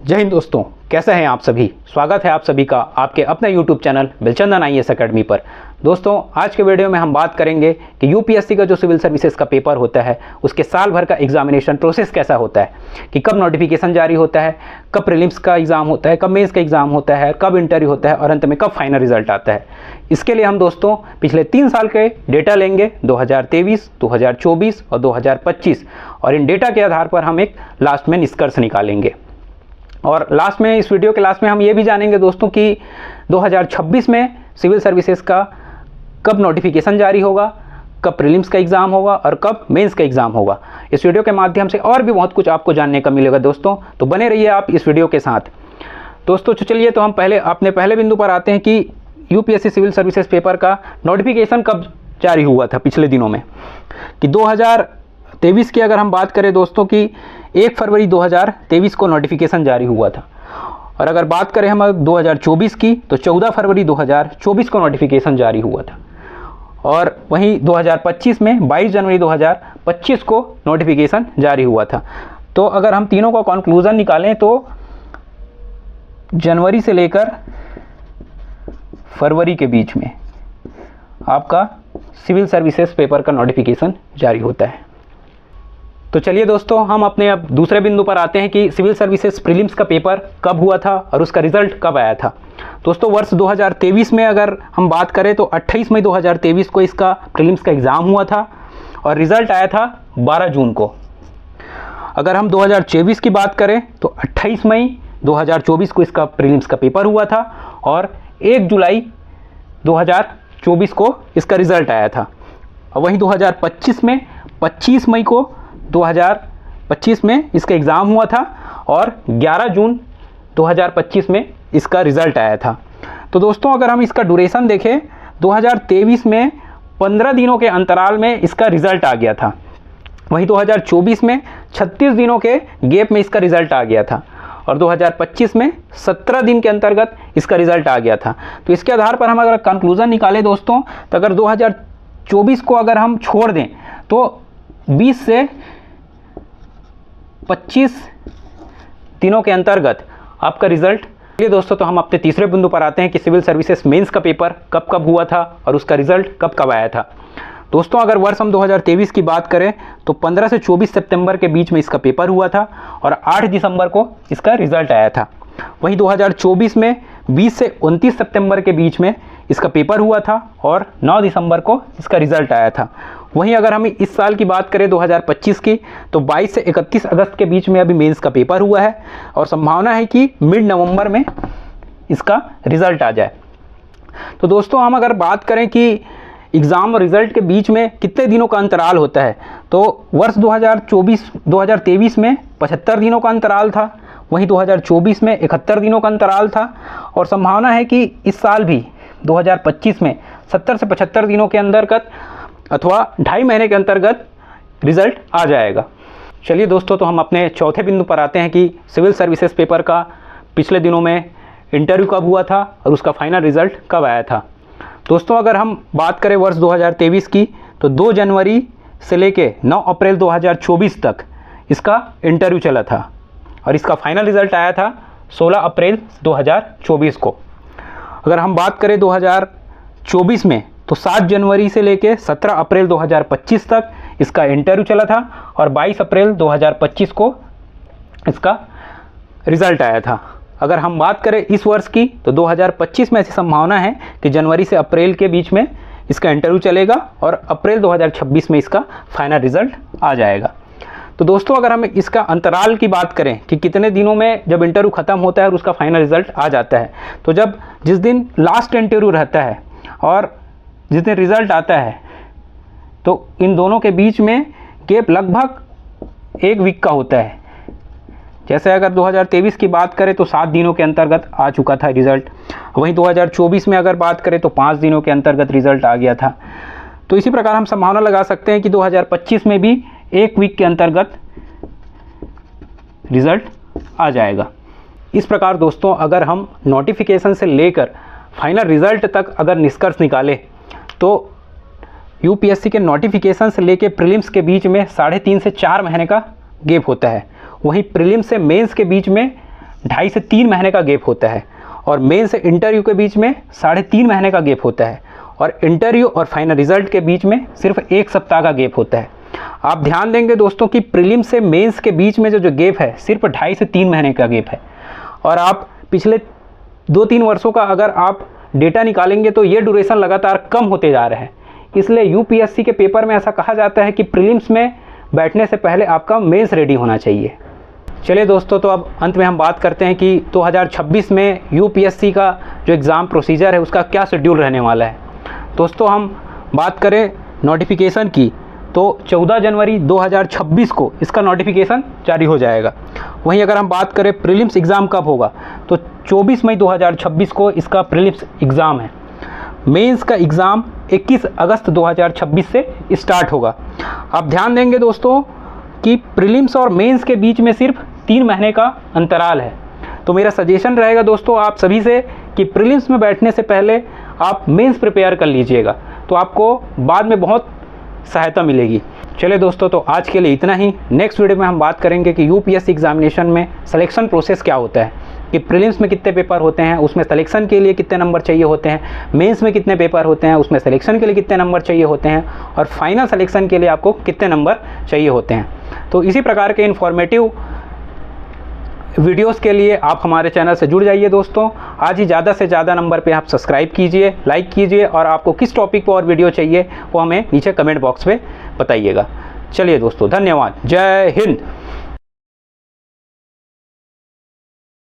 जय हिंद दोस्तों, कैसे हैं आप सभी। स्वागत है आप सभी का आपके अपने YouTube चैनल बिलचंदन IAS अकेडमी पर। दोस्तों, आज के वीडियो में हम बात करेंगे कि यूपीएससी का जो सिविल सर्विसेज का पेपर होता है उसके साल भर का एग्जामिनेशन प्रोसेस कैसा होता है, कि कब नोटिफिकेशन जारी होता है, कब प्रीलिम्स का एग्ज़ाम होता है, कब मेंस का एग्ज़ाम होता है, कब इंटरव्यू होता है और अंत में कब फाइनल रिजल्ट आता है। इसके लिए हम दोस्तों पिछले 3 साल के डेटा लेंगे, 2023, 2024 और 2025, और इन डेटा के आधार पर हम एक लास्ट में निष्कर्ष निकालेंगे। और लास्ट में, इस वीडियो के लास्ट में हम ये भी जानेंगे दोस्तों कि 2026 में सिविल सर्विसेज का कब नोटिफिकेशन जारी होगा, कब प्रीलिम्स का एग्ज़ाम होगा और कब मेंस का एग्ज़ाम होगा। इस वीडियो के माध्यम से और भी बहुत कुछ आपको जानने का मिलेगा दोस्तों, तो बने रहिए आप इस वीडियो के साथ। दोस्तों चलिए, तो हम अपने पहले बिंदु पर आते हैं कि यूपीएससी सिविल सर्विसेज पेपर का नोटिफिकेशन कब जारी हुआ था पिछले दिनों में। कि 2023 की अगर हम बात करें दोस्तों कि 1 फरवरी 2023 को नोटिफिकेशन जारी हुआ था, और अगर बात करें हम 2024 की तो 14 फरवरी 2024 को नोटिफिकेशन जारी हुआ था, और वहीं 2025 में 22 जनवरी 2025 को नोटिफिकेशन जारी हुआ था। तो अगर हम तीनों का कंक्लूजन निकालें तो जनवरी से लेकर फरवरी के बीच में आपका सिविल सर्विसेज पेपर का नोटिफिकेशन जारी होता है। तो चलिए दोस्तों, हम अपने अब दूसरे बिंदु पर आते हैं कि सिविल सर्विसेज प्रीलिम्स का पेपर कब हुआ था और उसका रिजल्ट कब आया था। दोस्तों, वर्ष 2023 में अगर हम बात करें तो 28 मई 2023 को इसका प्रीलिम्स का एग्ज़ाम हुआ था और रिज़ल्ट आया था 12 जून को। अगर हम 2024 की बात करें तो 28 मई 2024 को इसका प्रीलिम्स का पेपर हुआ था और 1 जुलाई 2024 को इसका रिज़ल्ट आया था। और वहीं 2025 में 25 मई को 2025 में इसका एग्ज़ाम हुआ था और 11 जून 2025 में इसका रिज़ल्ट आया था। तो दोस्तों, अगर हम इसका ड्यूरेशन देखें, 2023 में 15 दिनों के अंतराल में इसका रिज़ल्ट आ गया था। वहीं 2024 में 36 दिनों के गैप में इसका रिज़ल्ट आ गया था, और 2025 में 17 दिन के अंतर्गत इसका रिज़ल्ट आ गया था। तो इसके आधार पर हम अगर कंक्लूज़न निकालें दोस्तों, तो अगर 2024 को अगर हम छोड़ दें तो 20 से 25 दिनों के अंतर्गत आपका रिजल्ट। ये दोस्तों, तो हम अपने तीसरे बिंदु पर आते हैं कि सिविल सर्विसेज मेंस का पेपर कब कब हुआ था और उसका रिजल्ट कब कब आया था। दोस्तों, अगर वर्ष हम 2023 की बात करें तो 15 से 24 सितंबर के बीच में इसका पेपर हुआ था और 8 दिसंबर को इसका रिजल्ट आया था। वहीं 2024 में 20 से 29 सितंबर के बीच में इसका पेपर हुआ था और 9 दिसंबर को इसका रिजल्ट आया था। वहीं अगर हम इस साल की बात करें 2025 की, तो 22 से 31 अगस्त के बीच में अभी मेंस का पेपर हुआ है और संभावना है कि मिड नवंबर में इसका रिजल्ट आ जाए। तो दोस्तों, हम अगर बात करें कि एग्ज़ाम और रिज़ल्ट के बीच में कितने दिनों का अंतराल होता है, तो वर्ष 2023 में 75 दिनों का अंतराल था, वहीं 2024 में 71 दिनों का अंतराल था, और संभावना है कि इस साल भी 2025 में 70 से 75 दिनों के अंतर्गत अथवा 2.5 महीने के अंतर्गत रिज़ल्ट आ जाएगा। चलिए दोस्तों, तो हम अपने चौथे बिंदु पर आते हैं कि सिविल सर्विसेज पेपर का पिछले दिनों में इंटरव्यू कब हुआ था और उसका फाइनल रिज़ल्ट कब आया था। दोस्तों, अगर हम बात करें वर्ष 2023 की, तो 2 जनवरी से लेके 9 अप्रैल 2024 तक इसका इंटरव्यू चला था और इसका फाइनल रिज़ल्ट आया था 16 अप्रैल 2024 को। अगर हम बात करें 2024 में, तो 7 जनवरी से लेके 17 अप्रैल 2025 तक इसका इंटरव्यू चला था और 22 अप्रैल 2025 को इसका रिज़ल्ट आया था। अगर हम बात करें इस वर्ष की, तो 2025 में ऐसी संभावना है कि जनवरी से अप्रैल के बीच में इसका इंटरव्यू चलेगा और अप्रैल 2026 में इसका फाइनल रिज़ल्ट आ जाएगा। तो दोस्तों, अगर हम इसका अंतराल की बात करें कि कितने दिनों में जब इंटरव्यू ख़त्म होता है और उसका फाइनल रिज़ल्ट आ जाता है, तो जब जिस दिन लास्ट इंटरव्यू रहता है और जिस दिन रिज़ल्ट आता है, तो इन दोनों के बीच में गैप लगभग 1 वीक का होता है। जैसे अगर 2023 की बात करें तो 7 दिनों के अंतर्गत आ चुका था रिज़ल्ट, वहीं 2024 में अगर बात करें तो 5 दिनों के अंतर्गत रिज़ल्ट आ गया था। तो इसी प्रकार हम संभावना लगा सकते हैं कि 2025 में भी 1 वीक के अंतर्गत रिज़ल्ट आ जाएगा। इस प्रकार दोस्तों, अगर हम नोटिफिकेशन से लेकर फाइनल रिज़ल्ट तक अगर निष्कर्ष निकालें, तो यूपीएससी के नोटिफिकेशन से लेकर प्रीलिम्स के बीच में 3.5 से 4 महीने का गैप होता है। वहीं प्रीलिम्स से मेंस के बीच में 2.5 से 3 महीने का गैप होता है और मेन से इंटरव्यू के बीच में 3.5 महीने का गैप होता है और इंटरव्यू और फाइनल रिजल्ट के बीच में सिर्फ 1 सप्ताह का गैप होता है। आप ध्यान देंगे दोस्तों कि प्रीलिम्स से मेंस के बीच में जो गैप है सिर्फ 2.5 से 3 महीने का गैप है और आप पिछले 2-3 वर्षों का अगर आप डेटा निकालेंगे तो ये ड्यूरेशन लगातार कम होते जा रहा है। इसलिए यूपीएससी के पेपर में ऐसा कहा जाता है कि प्रीलिम्स में बैठने से पहले आपका मेंस रेडी होना चाहिए। चलिए दोस्तों, तो अब अंत में हम बात करते हैं कि 2026 में यूपीएससी का जो एग्ज़ाम प्रोसीजर है उसका क्या शेड्यूल रहने वाला है। दोस्तों, हम बात करें नोटिफिकेशन की तो 14 जनवरी 2026 को इसका नोटिफिकेशन जारी हो जाएगा। वहीं अगर हम बात करें प्रीलिम्स एग्ज़ाम कब होगा तो 24 मई 2026 को इसका प्रीलिम्स एग्ज़ाम है। मेंस का एग्ज़ाम 21 अगस्त 2026 से स्टार्ट होगा। आप ध्यान देंगे दोस्तों कि प्रीलिम्स और मेंस के बीच में सिर्फ 3 महीने का अंतराल है। तो मेरा सजेशन रहेगा दोस्तों आप सभी से कि प्रीलिम्स में बैठने से पहले आप मेंस प्रिपेयर कर लीजिएगा, तो आपको बाद में बहुत सहायता मिलेगी। चलिए दोस्तों, तो आज के लिए इतना ही। नेक्स्ट वीडियो में हम बात करेंगे कि यूपीएससी एग्जामिनेशन में सिलेक्शन प्रोसेस क्या होता है, कि प्रीलिम्स में कितने पेपर होते हैं, उसमें सिलेक्शन के लिए कितने नंबर चाहिए होते हैं, मेंस में कितने पेपर होते हैं, उसमें सिलेक्शन के लिए कितने नंबर चाहिए होते हैं और फाइनल सिलेक्शन के लिए आपको कितने नंबर चाहिए होते हैं। तो इसी प्रकार के इन्फॉर्मेटिव वीडियोस के लिए आप हमारे चैनल से जुड़ जाइए दोस्तों। आज ही ज़्यादा से ज़्यादा नंबर पे आप सब्सक्राइब कीजिए, लाइक कीजिए और आपको किस टॉपिक पर और वीडियो चाहिए वो हमें नीचे कमेंट बॉक्स में बताइएगा। चलिए दोस्तों, धन्यवाद। जय हिंद।